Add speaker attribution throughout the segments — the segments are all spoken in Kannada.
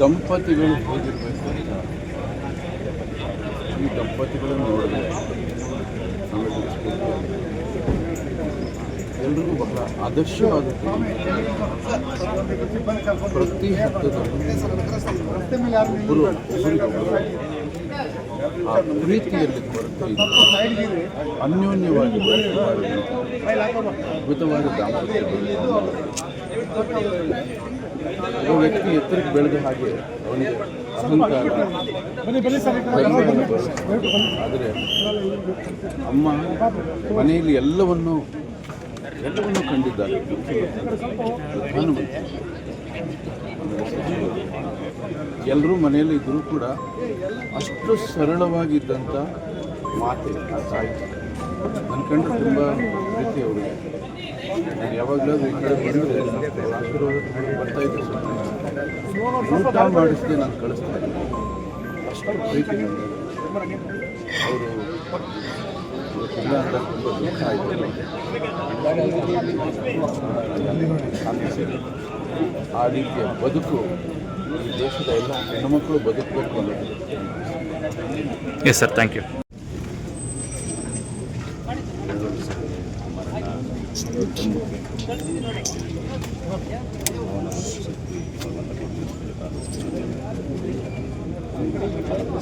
Speaker 1: ದಂಪತಿಗಳು ಹೇಗಿರಬೇಕು ಅಂತ ಈ ದಂಪತಿಗಳನ್ನು ನೋಡಿದ್ರೆ ನಮಗೆ ಸ್ಫೂರ್ತಿಯಾಗಿದೆ. ಎಲ್ರಿಗೂ ಬಹಳ ಆದರ್ಶವಾದ ಪ್ರತಿ ಹಂತದಲ್ಲೂ ಒಬ್ಬರಿಗೊಬ್ಬರು ಆ ಪ್ರೀತಿಯಲ್ಲಿ ಕೊರತೆ ಅನ್ಯೋನ್ಯವಾಗಿ ಅದ್ಭುತವಾದ ದಾಂಪತ್ಯ. ಒಬ್ಬ ವ್ಯಕ್ತಿ ಎತ್ತರಕ್ಕೆ ಬೆಳೆದ ಹಾಗೆ ಅವನಿಗೆ ಅಹಂಕಾರ ಆದರೆ ಅಮ್ಮ ಮನೆಯಲ್ಲಿ ಎಲ್ಲವನ್ನೂ ಕಂಡಿದ್ದಾರೆ. ಪ್ರಧಾನಮಂತ್ರಿ ಎಲ್ಲರೂ ಮನೆಯಲ್ಲಿ ಇದ್ದರೂ ಕೂಡ ಅಷ್ಟು ಸರಳವಾಗಿದ್ದಂಥ ಮಾತೆ ಆ ತಾಯಿ ನನ್ನ ಕಂಡು ತುಂಬ ಪ್ರೀತಿ ಅವರಿಗೆ. ನಾನು ಯಾವಾಗಲಾದ್ರೂ ಈ ಕಡೆ ಬಂದರೆ ಆಶೀರ್ವಾದ ಬರ್ತಾಯಿದ್ದೆ, ಊಟ ಮಾಡಿಸಿದೆ ನಾನು ಕಳಿಸ್ತಾ ಇದ್ದೆ. ಅಷ್ಟು ಪ್ರೀತಿ ಅವರು ಇಲ್ಲ ಅಂತ ತುಂಬ ದುಃಖ ಆಯಿತು. ಆ ರೀತಿಯ ಬದುಕು ಈ ದೇಶದ ಎಲ್ಲ ಹೆಣ್ಣುಮಕ್ಕಳು ಬದುಕಬೇಕು ಅನ್ನೋದು.
Speaker 2: Yes sir, thank you.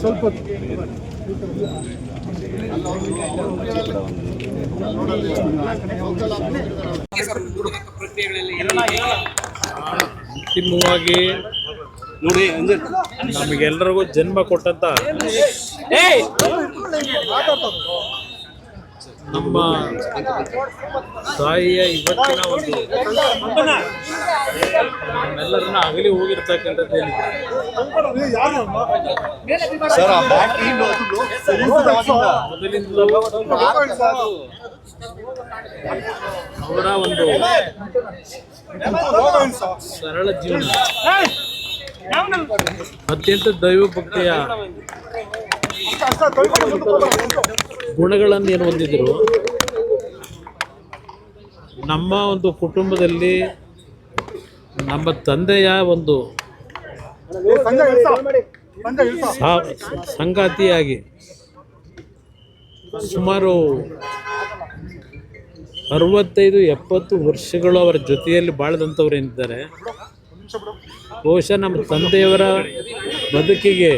Speaker 1: ಸ್ವಲ್ಪ
Speaker 3: ಅಂತಿಮವಾಗಿ ನೋಡಿ ನಮಗೆಲ್ಲರಿಗೂ ಜನ್ಮ ಕೊಟ್ಟಂತ ನಮ್ಮ ತಾಯಿಯ ಇವತ್ತಿನ ಒಂದು ನಮ್ಮೆಲ್ಲರನ್ನ ಅಗಲಿ ಹೋಗಿರ್ತಕ್ಕಂಥದ್ದು ಮೊದಲಿಂದಲೂ ಅವರ ಒಂದು ಸರಳ ಜೀವನ, ಅತ್ಯಂತ ದೈವಭಕ್ತಿಯ ಗುಣಗಳನ್ನು ಏನು ಹೊಂದಿದ್ರು. ನಮ್ಮ ಒಂದು ಕುಟುಂಬದಲ್ಲಿ ನಮ್ಮ ತಂದೆಯ ಒಂದು ಸಂಗಾತಿಯಾಗಿ ಸುಮಾರು 65-70 ವರ್ಷಗಳು ಅವರ ಜೊತೆಯಲ್ಲಿ ಬಾಳದಂಥವ್ರು ಏನಿದ್ದಾರೆ, ಬಹುಶಃ ನಮ್ಮ ತಂದೆಯವರ ಬದುಕಿಗೆ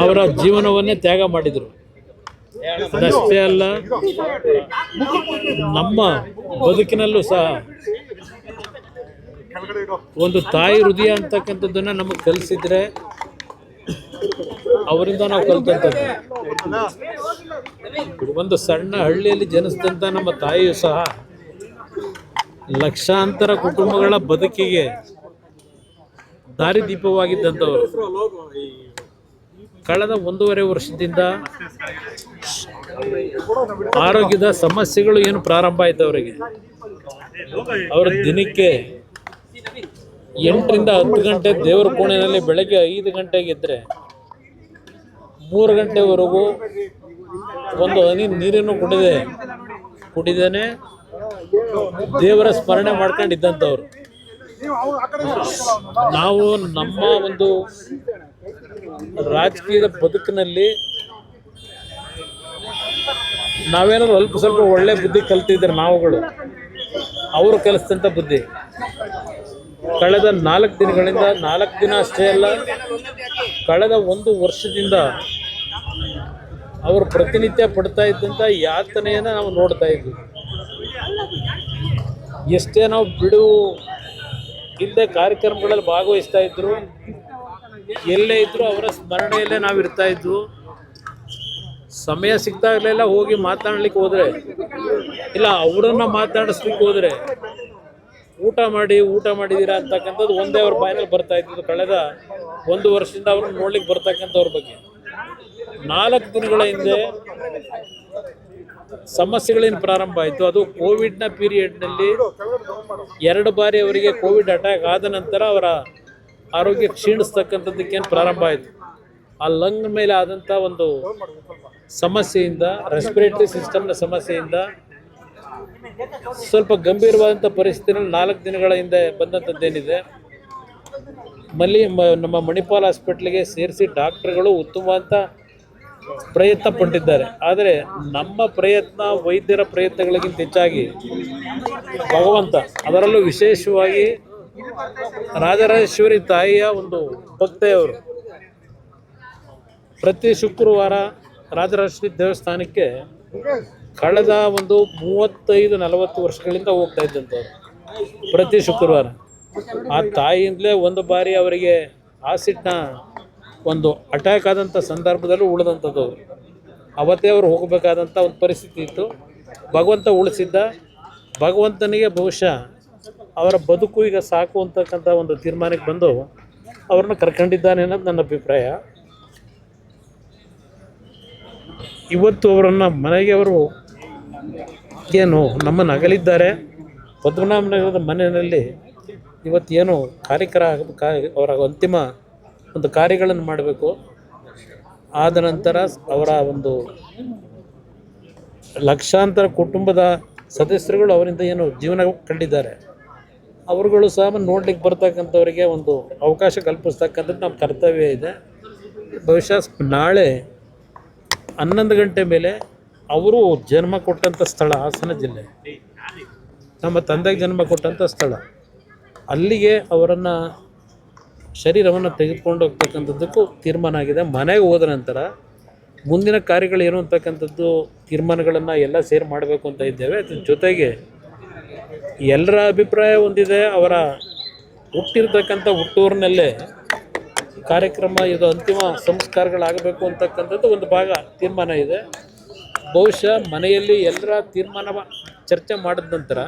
Speaker 3: ಅವರ ಜೀವನವನ್ನೇ ತ್ಯಾಗ ಮಾಡಿದರು. ಅದಷ್ಟೇ ಅಲ್ಲ, ನಮ್ಮ ಬದುಕಿನಲ್ಲೂ ಸಹ ಒಂದು ತಾಯಿ ಹೃದಯ ಅಂತಕ್ಕಂಥದ್ದನ್ನು ನಮಗೆ ಕಲಿಸಿದ್ರೆ ಅವರಿಂದ ನಾವು ಕಲಿತಂಥದ್ದು. ಒಂದು ಸಣ್ಣ ಹಳ್ಳಿಯಲ್ಲಿ ಜನಿಸಿದಂಥ ನಮ್ಮ ತಾಯಿಯು ಸಹ ಲಕ್ಷಾಂತರ ಕುಟುಂಬಗಳ ಬದುಕಿಗೆ ದಾರಿದೀಪವಾಗಿದ್ದಂಥವರು. ಕಳೆದ 1.5 ವರ್ಷದಿಂದ ಆರೋಗ್ಯದ ಸಮಸ್ಯೆಗಳು ಏನು ಪ್ರಾರಂಭ ಆಯಿತು ಅವರಿಗೆ. ಅವರ ದಿನಕ್ಕೆ 8ರಿಂದ 10 ಗಂಟೆ ದೇವರ ಕೋಣೆಯಲ್ಲಿ ಬೆಳಗ್ಗೆ 5 ಗಂಟೆಗೆ ಇದ್ದರೆ 3 ಗಂಟೆವರೆಗೂ ಒಂದು ಹನಿ ನೀರನ್ನು ಕುಡಿದೇನೆ ದೇವರ ಸ್ಮರಣೆ ಮಾಡ್ಕೊಂಡಿದ್ದಂಥವ್ರು. ನಾವು ನಮ್ಮ ಒಂದು ರಾಜಕೀಯದ ಬದುಕಿನಲ್ಲಿ ನಾವೇನಾದ್ರು ಅಲ್ಪ ಸ್ವಲ್ಪ ಒಳ್ಳೆ ಬುದ್ಧಿ ಕಲ್ತಿದ್ರೆ ನಾವುಗಳು, ಅವರು ಕಲಿಸಿದಂಥ ಬುದ್ಧಿ ಕಳೆದ 4 ದಿನಗಳಿಂದ 4 ದಿನ ಅಷ್ಟೇ ಅಲ್ಲ, ಕಳೆದ 1 ವರ್ಷದಿಂದ ಅವರು ಪ್ರತಿನಿತ್ಯ ಪಡ್ತಾ ಇದ್ದಂಥ ಯಾತನೆಯನ್ನು ನಾವು ನೋಡ್ತಾ ಇದ್ವಿ. ಎಷ್ಟೇ ನಾವು ಬಿಡುವು ಇಲ್ಲದೆ ಕಾರ್ಯಕ್ರಮಗಳಲ್ಲಿ ಭಾಗವಹಿಸ್ತಾ ಇದ್ರು, ಎಲ್ಲೇ ಇದ್ದರೂ ಅವರ ಸ್ಮರಣೆಯಲ್ಲೇ ನಾವು ಇರ್ತಾ ಇದ್ವು. ಸಮಯ ಸಿಗ್ತಾಗಲೆಲ್ಲ ಹೋಗಿ ಮಾತನಾಡ್ಲಿಕ್ಕೆ ಹೋದರೆ, ಇಲ್ಲ ಅವರನ್ನು ಮಾತಾಡಿಸ್ಲಿಕ್ಕೆ ಹೋದರೆ ಊಟ ಮಾಡಿದ್ದೀರಾ ಅಂತಕ್ಕಂಥದ್ದು ಒಂದೇ ಅವ್ರ ಬಾಯಿನಲ್ಲಿ ಬರ್ತಾ ಇದ್ದು. ಕಳೆದ 1 ವರ್ಷದಿಂದ ಅವ್ರನ್ನ ನೋಡ್ಲಿಕ್ಕೆ ಬರ್ತಕ್ಕಂಥವ್ರ ಬಗ್ಗೆ 4 ದಿನಗಳ ಹಿಂದೆ ಸಮಸ್ಯೆಗಳೇನು ಪ್ರಾರಂಭ ಆಯಿತು. ಅದು ಕೋವಿಡ್ನ ಪೀರಿಯಡ್ನಲ್ಲಿ 2 ಬಾರಿ ಅವರಿಗೆ ಕೋವಿಡ್ ಅಟ್ಯಾಕ್ ಆದ ನಂತರ ಅವರ ಆರೋಗ್ಯ ಕ್ಷೀಣಿಸ್ತಕ್ಕಂಥದ್ದಕ್ಕೇನು ಪ್ರಾರಂಭ ಆಯಿತು. ಆ ಲಂಗ್ ಮೇಲೆ ಆದಂಥ ಒಂದು ಸಮಸ್ಯೆಯಿಂದ, ರೆಸ್ಪಿರೇಟರಿ ಸಿಸ್ಟಮ್ನ ಸಮಸ್ಯೆಯಿಂದ ಸ್ವಲ್ಪ ಗಂಭೀರವಾದಂಥ ಪರಿಸ್ಥಿತಿಯಲ್ಲಿ 4 ದಿನಗಳ ಹಿಂದೆ ಬಂದಂಥದ್ದೇನಿದೆ, ನಮ್ಮ ಮಣಿಪಾಲ್ ಹಾಸ್ಪಿಟ್ಲಿಗೆ ಸೇರಿಸಿ ಡಾಕ್ಟರ್ಗಳು ಉತ್ತಮವಾದ ಪ್ರಯತ್ನ ಪಟ್ಟಿದ್ದಾರೆ. ಆದರೆ ನಮ್ಮ ಪ್ರಯತ್ನ, ವೈದ್ಯರ ಪ್ರಯತ್ನಗಳಿಗಿಂತ ಹೆಚ್ಚಾಗಿ ಭಗವಂತ, ಅದರಲ್ಲೂ ವಿಶೇಷವಾಗಿ ರಾಜರಾಜೇಶ್ವರಿ ತಾಯಿಯ ಒಂದು ಭಕ್ತೆಯವರು ಪ್ರತಿ ಶುಕ್ರವಾರ ರಾಜರಾಜೇಶ್ವರಿ ದೇವಸ್ಥಾನಕ್ಕೆ ಕಳೆದ ಒಂದು 35-40 ವರ್ಷಗಳಿಂದ ಹೋಗ್ತಾ ಇದ್ದಂಥವ್ರು ಪ್ರತಿ ಶುಕ್ರವಾರ. ಆ ತಾಯಿಯಿಂದಲೇ ಒಂದು ಬಾರಿ ಅವರಿಗೆ ಆಸಿಡ್ನ ಒಂದು ಅಟ್ಯಾಕ್ ಆದಂಥ ಸಂದರ್ಭದಲ್ಲೂ ಉಳಿದಂಥದ್ದು. ಅವತ್ತೇ ಅವರು ಹೋಗಬೇಕಾದಂಥ ಒಂದು ಪರಿಸ್ಥಿತಿ ಇತ್ತು. ಭಗವಂತ ಉಳಿಸಿದ್ದ. ಭಗವಂತನಿಗೆ ಬಹುಶಃ ಅವರ ಬದುಕು ಈಗ ಸಾಕು ಅಂತಕ್ಕಂಥ ಒಂದು ತೀರ್ಮಾನಕ್ಕೆ ಬಂದು ಅವ್ರನ್ನ ಕರ್ಕೊಂಡಿದ್ದಾನೆ ಅನ್ನೋದು ನನ್ನ ಅಭಿಪ್ರಾಯ. ಇವತ್ತು ಅವರನ್ನು ಮನೆಗೆ ಅವರು ಏನು ನಮ್ಮನ್ನು ಅಗಲಿದ್ದಾರೆ. ಪದ್ಮನಾಭನಗರದ ಮನೆಯಲ್ಲಿ ಇವತ್ತೇನು ಅವರ ಅಂತಿಮ ಒಂದು ಕಾರ್ಯಗಳನ್ನು ಮಾಡಬೇಕು. ಆದ ನಂತರ ಅವರ ಒಂದು ಲಕ್ಷಾಂತರ ಕುಟುಂಬದ ಸದಸ್ಯರುಗಳು ಅವರಿಂದ ಏನು ಜೀವನ ಕಂಡಿದ್ದಾರೆ, ಅವರುಗಳು ಸಹ ನೋಡ್ಲಿಕ್ಕೆ ಬರ್ತಕ್ಕಂಥವರಿಗೆ ಒಂದು ಅವಕಾಶ ಕಲ್ಪಿಸ್ತಕ್ಕಂಥದ್ದು ನಮ್ಮ ಕರ್ತವ್ಯ ಇದೆ. ಬಹುಶಃ ನಾಳೆ 11 ಗಂಟೆ ಮೇಲೆ ಅವರು ಜನ್ಮ ಕೊಟ್ಟಂಥ ಸ್ಥಳ ಹಾಸನ ಜಿಲ್ಲೆ, ನಮ್ಮ ತಂದೆಗೆ ಜನ್ಮ ಕೊಟ್ಟಂಥ ಸ್ಥಳ, ಅಲ್ಲಿಗೆ ಅವರನ್ನು ಶರೀರವನ್ನು ತೆಗೆದುಕೊಂಡು ಹೋಗ್ತಕ್ಕಂಥದ್ದಕ್ಕೂ ತೀರ್ಮಾನ ಆಗಿದೆ. ಮನೆಗೆ ಹೋದ ನಂತರ ಮುಂದಿನ ಕಾರ್ಯಗಳೇನು ಅಂತಕ್ಕಂಥದ್ದು ತೀರ್ಮಾನಗಳನ್ನು ಎಲ್ಲ ಸೇರಿ ಮಾಡಬೇಕು ಅಂತ ಇದ್ದೇವೆ. ಅದ್ರ ಜೊತೆಗೆ ಎಲ್ಲರ ಅಭಿಪ್ರಾಯ ಹೊಂದಿದೆ. ಅವರ ಹುಟ್ಟಿರ್ತಕ್ಕಂಥ ಹುಟ್ಟೂರಿನಲ್ಲೇ ಕಾರ್ಯಕ್ರಮ, ಇದು ಅಂತಿಮ ಸಂಸ್ಕಾರಗಳಾಗಬೇಕು ಅಂತಕ್ಕಂಥದ್ದು ಒಂದು ಭಾಗ ತೀರ್ಮಾನ ಇದೆ. ಬಹುಶಃ ಮನೆಯಲ್ಲಿ ಎಲ್ಲರ ತೀರ್ಮಾನ ಚರ್ಚೆ ಮಾಡಿದ ನಂತರ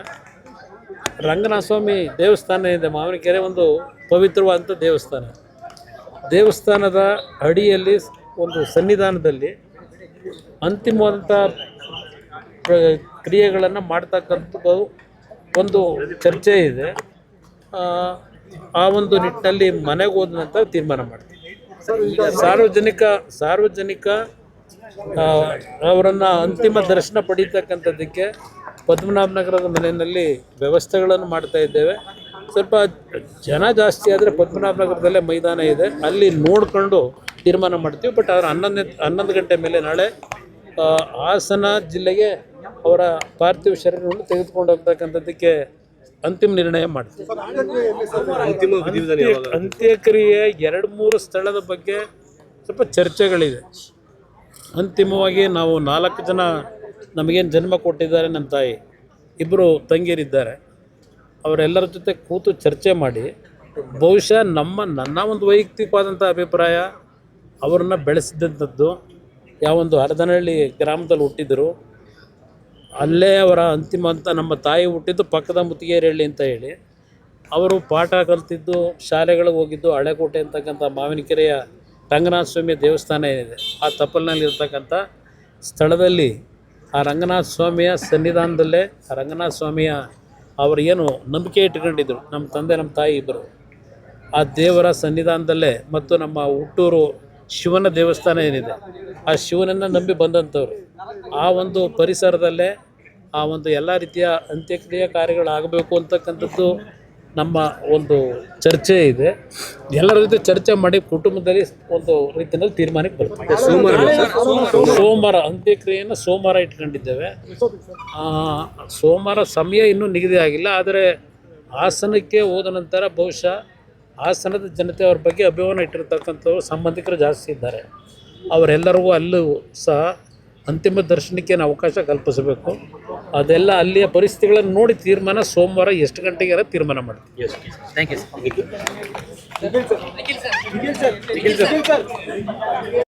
Speaker 3: ರಂಗನಾಥ ಸ್ವಾಮಿ ದೇವಸ್ಥಾನ ಇದೆ, ಮಾವಿನಕೆರೆ, ಒಂದು ಪವಿತ್ರವಾದಂಥ ದೇವಸ್ಥಾನದ ಅಡಿಯಲ್ಲಿ ಒಂದು ಸನ್ನಿಧಾನದಲ್ಲಿ ಅಂತಿಮವಾದಂಥ ಕ್ರಿಯೆಗಳನ್ನು ಮಾಡ್ತಕ್ಕಂಥದ್ದು ಒಂದು ಚರ್ಚೆ ಇದೆ. ಆ ಒಂದು ನಿಟ್ಟಿನಲ್ಲಿ ಮನೆಗೆ ಹೋದ ನಂತರ ತೀರ್ಮಾನ ಮಾಡ್ತೀವಿ. ಸಾರ್ವಜನಿಕ ಅವರನ್ನು ಅಂತಿಮ ದರ್ಶನ ಪಡೀತಕ್ಕಂಥದ್ದಕ್ಕೆ ಪದ್ಮನಾಭನಗರದ ಮನೆಯಲ್ಲಿ ವ್ಯವಸ್ಥೆಗಳನ್ನು ಮಾಡ್ತಾ ಇದ್ದೇವೆ. ಸ್ವಲ್ಪ ಜನ ಜಾಸ್ತಿ ಆದರೆ ಪದ್ಮನಾಭನಗರದಲ್ಲೇ ಮೈದಾನ ಇದೆ, ಅಲ್ಲಿ ನೋಡಿಕೊಂಡು ತೀರ್ಮಾನ ಮಾಡ್ತೀವಿ. ಬಟ್ ಅದರ 11 ಗಂಟೆ ಮೇಲೆ ನಾಳೆ ಹಾಸನ ಜಿಲ್ಲೆಗೆ ಅವರ ಪಾರ್ಥಿವ ಶರೀರವನ್ನು ತೆಗೆದುಕೊಂಡು ಹೋಗ್ತಕ್ಕಂಥದ್ದಕ್ಕೆ ಅಂತಿಮ ನಿರ್ಣಯ ಮಾಡ್ತೀವಿ. ಅಂತ್ಯಕ್ರಿಯೆ 2-3 ಸ್ಥಳದ ಬಗ್ಗೆ ಸ್ವಲ್ಪ ಚರ್ಚೆಗಳಿದೆ. ಅಂತಿಮವಾಗಿ ನಾವು 4 ಜನ ನಮಗೇನು ಜನ್ಮ ಕೊಟ್ಟಿದ್ದಾರೆ, ನನ್ನ ತಾಯಿ, 2 ತಂಗಿಯರಿದ್ದಾರೆ, ಅವರೆಲ್ಲರ ಜೊತೆ ಕೂತು ಚರ್ಚೆ ಮಾಡಿ ಬಹುಶಃ ನನ್ನ ಒಂದು ವೈಯಕ್ತಿಕವಾದಂಥ ಅಭಿಪ್ರಾಯ, ಅವರನ್ನ ಬೆಳೆಸಿದಂಥದ್ದು ಯಾವೊಂದು ಹರದನಹಳ್ಳಿ ಗ್ರಾಮದಲ್ಲಿ ಹುಟ್ಟಿದ್ರು, ಅಲ್ಲೇ ಅವರ ಅಂತಿಮ ಅಂತ ನಮ್ಮ ತಾಯಿ ಹುಟ್ಟಿದ್ದು ಪಕ್ಕದ ಮುತ್ತಿಗೆರಹಳ್ಳಿ ಅಂತ ಹೇಳಿ, ಅವರು ಪಾಠ ಕಲ್ತಿದ್ದು, ಶಾಲೆಗಳಿಗೆ ಹೋಗಿದ್ದು ಹಳೆಕೋಟೆ ಅಂತಕ್ಕಂಥ ಮಾವಿನಕೆರೆಯ ರಂಗನಾಥ ಸ್ವಾಮಿಯ ದೇವಸ್ಥಾನ ಏನಿದೆ ಆ ತಪ್ಪಲಿನಲ್ಲಿ ಇರ್ತಕ್ಕಂಥ ಸ್ಥಳದಲ್ಲಿ ಆ ರಂಗನಾಥ ಸ್ವಾಮಿಯ ಸನ್ನಿಧಾನದಲ್ಲೇ ಆ ರಂಗನಾಥ ಸ್ವಾಮಿಯ ಅವರು ಏನು ನಂಬಿಕೆ ಇಟ್ಕೊಂಡಿದ್ರು, ನಮ್ಮ ತಂದೆ ನಮ್ಮ ತಾಯಿ ಇಬ್ಬರು, ಆ ದೇವರ ಸನ್ನಿಧಾನದಲ್ಲೇ ಮತ್ತು ನಮ್ಮ ಹುಟ್ಟೂರು ಶಿವನ ದೇವಸ್ಥಾನ ಏನಿದೆ ಆ ಶಿವನನ್ನು ನಂಬಿ ಬಂದಂಥವ್ರು, ಆ ಒಂದು ಪರಿಸರದಲ್ಲೇ ಆ ಒಂದು ಎಲ್ಲ ರೀತಿಯ ಅಂತ್ಯಕ್ರಿಯೆ ಕಾರ್ಯಗಳಾಗಬೇಕು ಅಂತಕ್ಕಂಥದ್ದು ನಮ್ಮ ಒಂದು ಚರ್ಚೆ ಇದೆ. ಎಲ್ಲರ ಜೊತೆ ಚರ್ಚೆ ಮಾಡಿ ಕುಟುಂಬದಲ್ಲಿ ಒಂದು ರೀತಿಯಲ್ಲಿ ತೀರ್ಮಾನಕ್ಕೆ ಬರ್ತದೆ. ಸೋಮವಾರ ಅಂತ್ಯಕ್ರಿಯೆಯನ್ನು ಸೋಮವಾರ ಇಟ್ಕೊಂಡಿದ್ದೇವೆ. ಸೋಮವಾರ ಸಮಯ ಇನ್ನೂ ನಿಗದಿ ಆಗಿಲ್ಲ. ಆದರೆ ಹಾಸನಕ್ಕೆ ಹೋದ ನಂತರ ಬಹುಶಃ ಹಾಸನದ ಜನತೆ ಅವ್ರ ಬಗ್ಗೆ ಅಭಿಮಾನ ಇಟ್ಟಿರ್ತಕ್ಕಂಥವ್ರು ಸಂಬಂಧಿಕರು ಜಾಸ್ತಿ ಇದ್ದಾರೆ. ಅವರೆಲ್ಲರಿಗೂ ಅಲ್ಲೂ ಸಹ ಅಂತಿಮ ದರ್ಶನಕ್ಕೆ ಅವಕಾಶ ಕಲ್ಪಿಸಬೇಕು. ಅದೆಲ್ಲ ಅಲ್ಲಿಯ ಪರಿಸ್ಥಿತಿಗಳನ್ನು ನೋಡಿ ತೀರ್ಮಾನ ಸೋಮವಾರ ಎಷ್ಟು ಗಂಟೆಗೆ ತೀರ್ಮಾನ ಮಾಡ್ತೀವಿ.
Speaker 2: Thank you sir.